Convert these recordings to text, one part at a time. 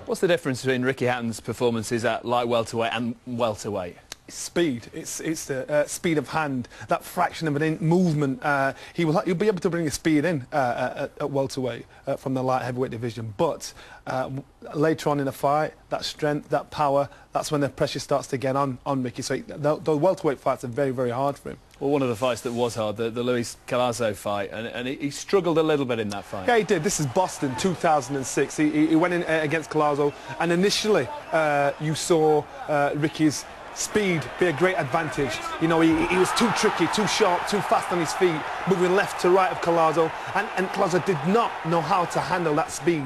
What's the difference between Ricky Hatton's performances at light welterweight and welterweight? Speed. It's the speed of hand, that fraction of an inch movement. He'll be able to bring his speed in at welterweight from the light heavyweight division. But later on in the fight, that strength, that power, that's when the pressure starts to get on Ricky. So the welterweight fights are very, very hard for him. Well, one of the fights that was hard, the Luis Collazo fight, and he struggled a little bit in that fight. Yeah, he did. This is Boston, 2006. He went in against Collazo, and initially you saw Ricky's speed be a great advantage. You know, he was too tricky, too sharp, too fast on his feet, moving left to right of Collazo, and Collazo did not know how to handle that speed.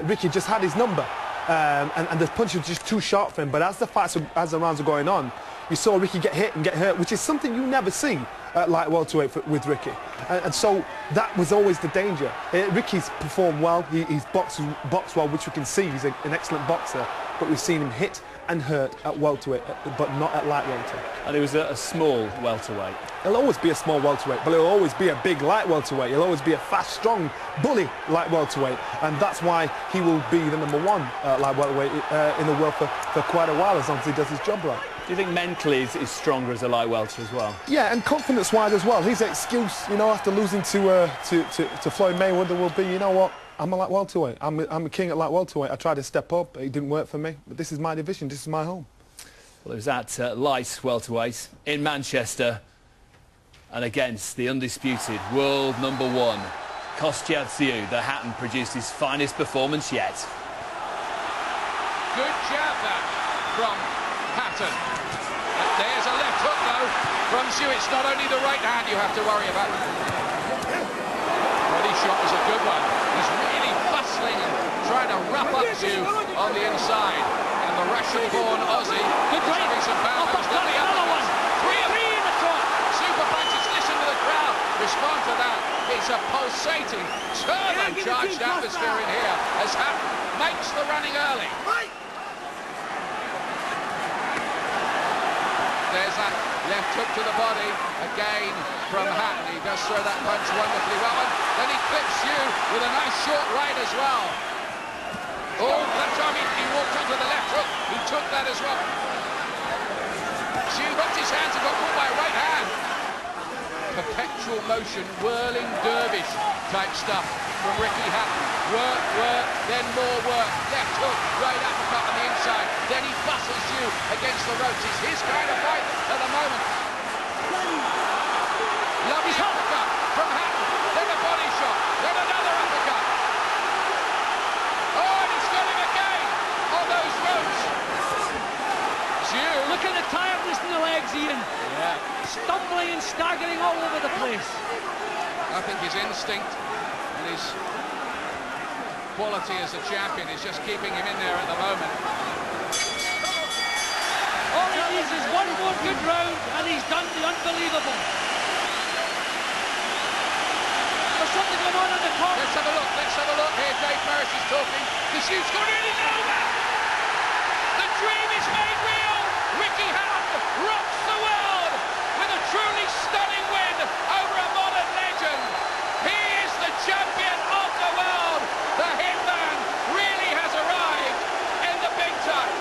Ricky just had his number, and the punch was just too sharp for him. But as the rounds are going on, you saw Ricky get hit and get hurt, which is something you never see at light welterweight with Ricky. And so that was always the danger. Ricky's performed well, he's boxed well, which we can see. He's an excellent boxer, but we've seen him hit and hurt at welterweight, but not at light welterweight. And he was a small welterweight. He'll always be a small welterweight, but he'll always be a big light welterweight. He'll always be a fast, strong, bully light welterweight, and that's why he will be the #1 light welterweight in the world for quite a while, as long as he does his job right. Do you think mentally is stronger as a light welter as well? Yeah, and confidence-wise as well. His excuse, you know, after losing to Floyd Mayweather will be, you know what? I'm a light welterweight. I'm a king at light welterweight. I tried to step up, but it didn't work for me. But this is my division. This is my home. Well, it was at light welterweight in Manchester, and against the undisputed world #1, Kostya that Hatton produced his finest performance yet. Good jab that from Hatton. And there's a left hook though from Xiu. It's not only the right hand you have to worry about. Body shot was a good one. He's really bustling and trying to wrap up Xiu on the inside. And the Russian-born Aussie is having some power. Another one. Three in the front. Super punches. Listen to the crowd respond to that. It's a pulsating, turbocharged atmosphere in here as Hatton makes the running early. There's that left hook to the body, again from Hatton. He does throw that punch wonderfully well, and then he clips Xiu with a nice short right as well. Oh, that time he walked onto the left hook, he took that as well. Xiu dropped his hands and got caught by a right hand. Perpetual motion, whirling dervish type stuff from Ricky Hatton. Work, then more work. Left hook, right uppercut on the inside. Then he bustles you against the ropes. It's his kind of fight at the moment. Lovely uppercut from Hatton. Then a body shot. Then another uppercut. Oh, and he's got him again on those ropes. Xiu. Look at the tiredness in the legs, Ian. Yeah. Stumbling and staggering all over the place. I think his instinct and his quality as a champion is just keeping him in there at the moment. All he needs is one more good round and he's done the unbelievable. There's something going on in the corner. Let's have a look here. Dave Parrish is talking. The shoot's gone in, it's over! The dream is made real! Ricky Hatton rocks the world with a truly stunning win over a modern legend. He is the champion of the world. The Hitman really has arrived in the big time.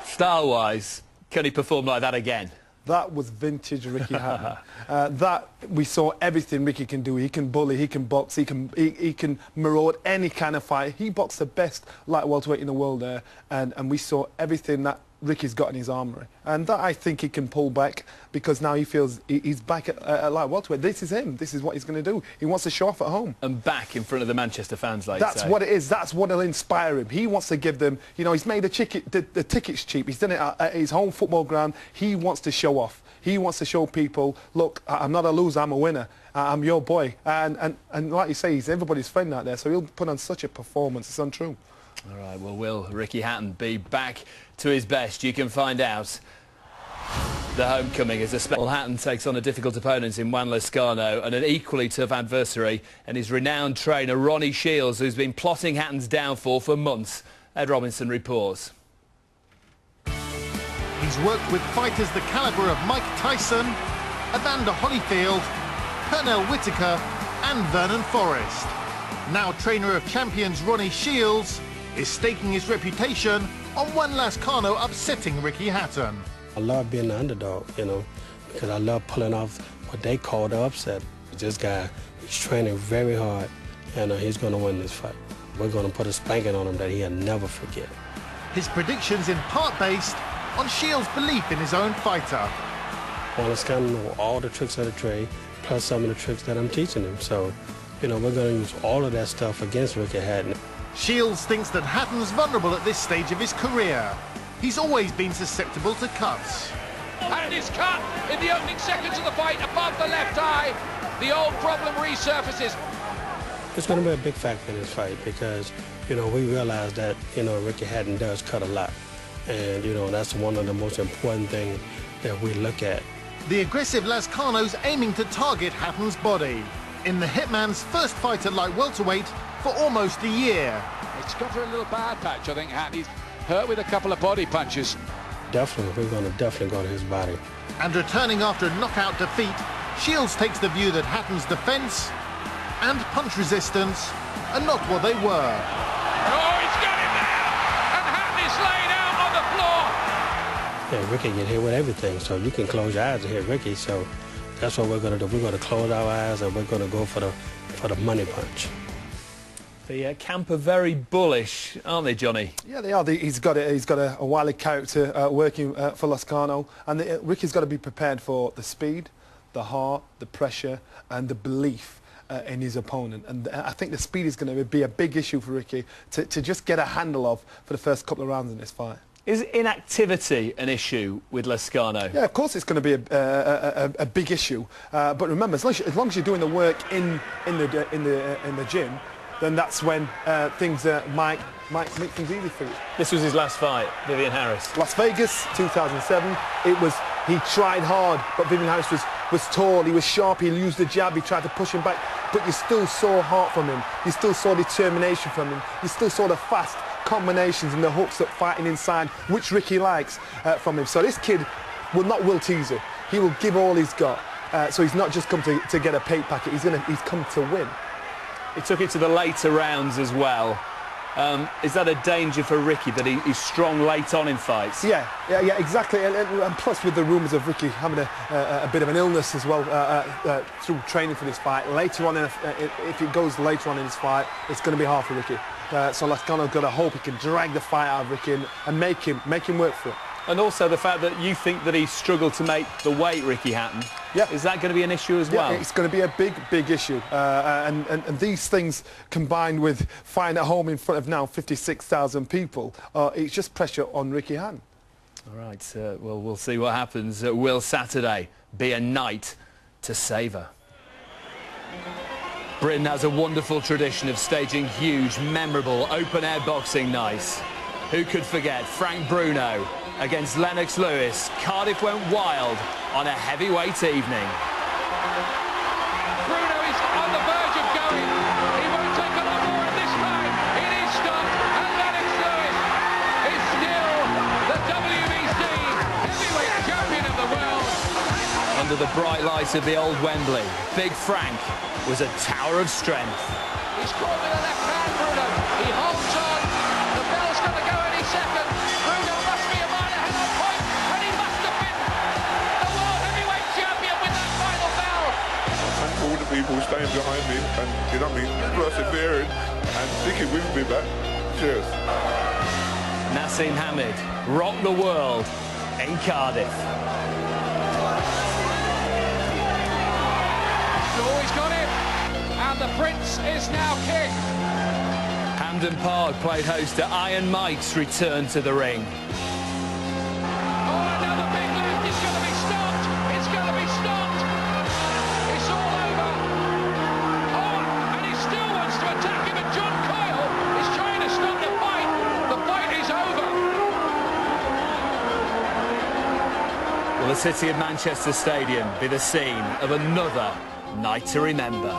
Style-wise, can he perform like that again? That was vintage Ricky Hatton. That we saw everything Ricky can do. He can bully, he can box, he can maraud any kind of fight. He boxed the best light welterweight in the world there, and we saw everything that Ricky's got in his armoury. And that I think he can pull back because now he feels he's back at light welterweight. This is him. This is what he's going to do. He wants to show off at home. And back in front of the Manchester fans, like That's what it is. That's what will inspire him. He wants to give them, you know, he's made the tickets cheap. He's done it at his home football ground. He wants to show off. He wants to show people, look, I'm not a loser, I'm a winner. I'm your boy. And like you say, he's everybody's friend out there, so he'll put on such a performance. It's untrue. All right, well, will Ricky Hatton be back to his best? You can find out. The homecoming is a special. Hatton takes on a difficult opponent in Juan Lazcano and an equally tough adversary and his renowned trainer Ronnie Shields, who's been plotting Hatton's downfall for months. Ed Robinson reports. He's worked with fighters the calibre of Mike Tyson, Evander Holyfield, Pernell Whitaker and Vernon Forrest. Now trainer of champions Ronnie Shields, is staking his reputation on Juan Lazcano upsetting Ricky Hatton. I love being the underdog, you know, because I love pulling off what they call the upset. This guy, he's training very hard, and he's going to win this fight. We're going to put a spanking on him that he'll never forget. His predictions in part based on Shields' belief in his own fighter. Juan Lazcano knows all the tricks of the trade, plus some of the tricks that I'm teaching him. So, you know, we're going to use all of that stuff against Ricky Hatton. Shields thinks that Hatton's vulnerable at this stage of his career. He's always been susceptible to cuts. Hatton is cut in the opening seconds of the fight above the left eye. The old problem resurfaces. It's going to be a big factor in this fight because, you know, we realize that, you know, Ricky Hatton does cut a lot. And, you know, that's one of the most important things that we look at. The aggressive Lazcano's aiming to target Hatton's body in the Hitman's first fight at light welterweight for almost a year. It's got for a little bad patch, I think, Hatton. He's hurt with a couple of body punches. Definitely, we're going to definitely go to his body. And returning after a knockout defeat, Shields takes the view that Hatton's defense and punch resistance are not what they were. Oh, he's got him there! And Hatton is laid out on the floor! Yeah, Ricky get hit with everything, so you can close your eyes to hit Ricky, so that's what we're going to do. We're going to close our eyes and we're going to go for the money punch. The camp are very bullish, aren't they, Johnny? Yeah, they are. He's got a wily character working for Lazcano, and Ricky's got to be prepared for the speed, the heart, the pressure, and the belief in his opponent. And I think the speed is going to be a big issue for Ricky to just get a handle of for the first couple of rounds in this fight. Is inactivity an issue with Lazcano? Yeah, of course it's going to be a big issue. But remember, as long as you're doing the work in the gym, then that's when things might make things easy for you. This was his last fight, Vivian Harris. Las Vegas, 2007. He tried hard, but Vivian Harris was tall, he was sharp, he used the jab, he tried to push him back, but you still saw heart from him, you still saw determination from him, you still saw the fast combinations and the hooks that fighting inside, which Ricky likes from him. So this kid will not will tease it, he will give all he's got. So he's not just come to get a pay packet, he's come to win. He took it to the later rounds as well. Is that a danger for Ricky, that he's strong late on in fights? Yeah, exactly. And plus with the rumours of Ricky having a bit of an illness as well through training for this fight, later on, if it goes later on in this fight, it's going to be hard for Ricky. So Lazcano's got to hope he can drag the fight out of Ricky and make him work for it. And also the fact that you think that he struggled to make the weight, Ricky Hatton. Yeah. Is that going to be an issue as well? Yeah, it's going to be a big issue. And these things combined with fighting at home in front of now 56,000 people, it's just pressure on Ricky Hatton. All right, well, we'll see what happens. Will Saturday be a night to savour? Britain has a wonderful tradition of staging huge, memorable, open-air boxing nights. Who could forget Frank Bruno against Lennox Lewis? Cardiff went wild on a heavyweight evening. Bruno is on the verge of going. He won't take a lot more at this time. It is stopped, and Lennox Lewis is still the WBC heavyweight champion of the world. Under the bright lights of the old Wembley, Big Frank was a tower of strength. He's caught with a left hand, Bruno. He holds on. The bell's going to go any second. Bruno must be a mile ahead on point, and he must have been the world heavyweight champion with that final bell. And all the people staying behind me and, you know what I mean, persevering and sticking with me back. Cheers. Nassim Hamid rocked the world in Cardiff. Oh, he's got him. And the Prince is now king. Hampden Park played host to Iron Mike's return to the ring. Oh, another big left. It's going to be stopped. It's going to be stopped. It's all over. Oh, and he still wants to attack him. And John Coyle is trying to stop the fight. The fight is over. Will the city of Manchester Stadium be the scene of another night to remember?